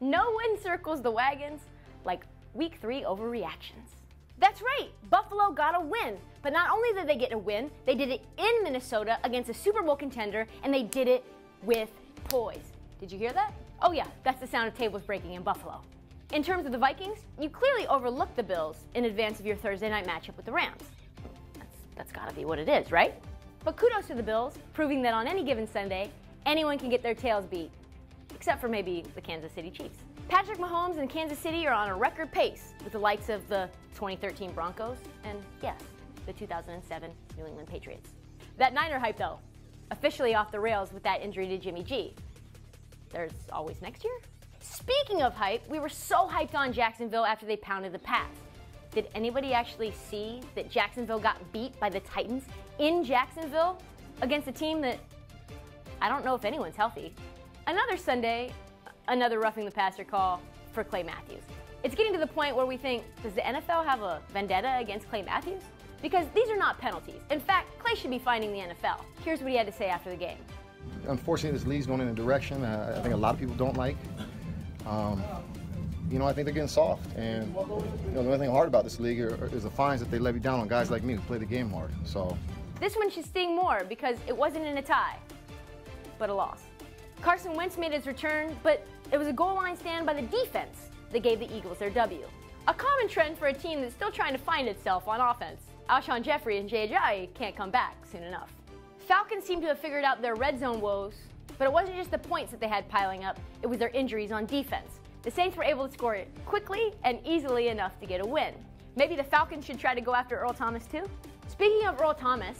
No one circles the wagons like Week 3 overreactions. That's right, Buffalo got a win. But not only did they get a win, they did it in Minnesota against a Super Bowl contender, and they did it with poise. Did you hear that? Oh yeah, that's the sound of tables breaking in Buffalo. In terms of the Vikings, you clearly overlooked the Bills in advance of your Thursday night matchup with the Rams. That's gotta be what it is, right? But kudos to the Bills, proving that on any given Sunday, anyone can get their tails beat, except for maybe the Kansas City Chiefs. Patrick Mahomes and Kansas City are on a record pace with the likes of the 2013 Broncos and, yes, the 2007 New England Patriots. That Niner hype, though, officially off the rails with that injury to Jimmy G. There's always next year? Speaking of hype, we were so hyped on Jacksonville after they pounded the Pats. Did anybody actually see that Jacksonville got beat by the Titans in Jacksonville against a team that I don't know if anyone's healthy? Another Sunday, another roughing the passer call for Clay Matthews. It's getting to the point where we think, does the NFL have a vendetta against Clay Matthews? Because these are not penalties. In fact, Clay should be fining the NFL. Here's what he had to say after the game. Unfortunately, this league's going in a direction I think a lot of people don't like. I think they're getting soft. And the only thing hard about this league is the fines that they levy down on guys like me who play the game hard. So this one should sting more because it wasn't in a tie, but a loss. Carson Wentz made his return, but it was a goal line stand by the defense that gave the Eagles their W. A common trend for a team that's still trying to find itself on offense. Alshon Jeffrey and Jay Ajayi can't come back soon enough. Falcons seem to have figured out their red zone woes, but it wasn't just the points that they had piling up, it was their injuries on defense. The Saints were able to score it quickly and easily enough to get a win. Maybe the Falcons should try to go after Earl Thomas too? Speaking of Earl Thomas,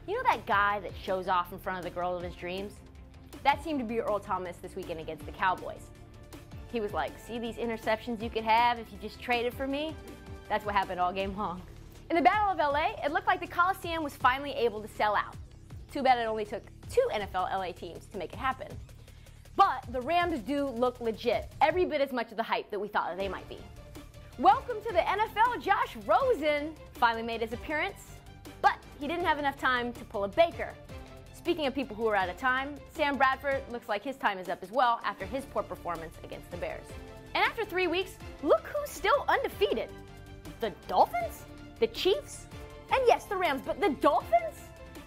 you know that guy that shows off in front of the girl of his dreams? That seemed to be Earl Thomas this weekend against the Cowboys. He was like, see these interceptions you could have if you just traded for me? That's what happened all game long. In the Battle of LA, it looked like the Coliseum was finally able to sell out. Too bad it only took 2 NFL LA teams to make it happen. But the Rams do look legit, every bit as much of the hype that we thought that they might be. Welcome to the NFL, Josh Rosen finally made his appearance, but he didn't have enough time to pull a Baker. Speaking of people who are out of time, Sam Bradford looks like his time is up as well after his poor performance against the Bears. And after 3 weeks, look who's still undefeated. The Dolphins? The Chiefs? And yes, the Rams, but the Dolphins?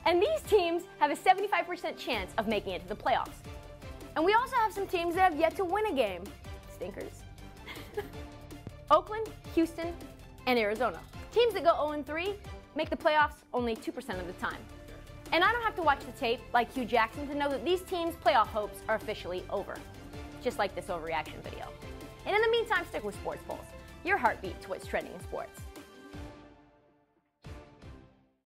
And these teams have a 75% chance of making it to the playoffs. And we also have some teams that have yet to win a game. Stinkers. Oakland, Houston, and Arizona. Teams that go 0-3 make the playoffs only 2% of the time. And I don't have to watch the tape like Hugh Jackson to know that these teams' playoff hopes are officially over. Just like this overreaction video. And in the meantime, stick with Sports Pulse, your heartbeat to what's trending in sports.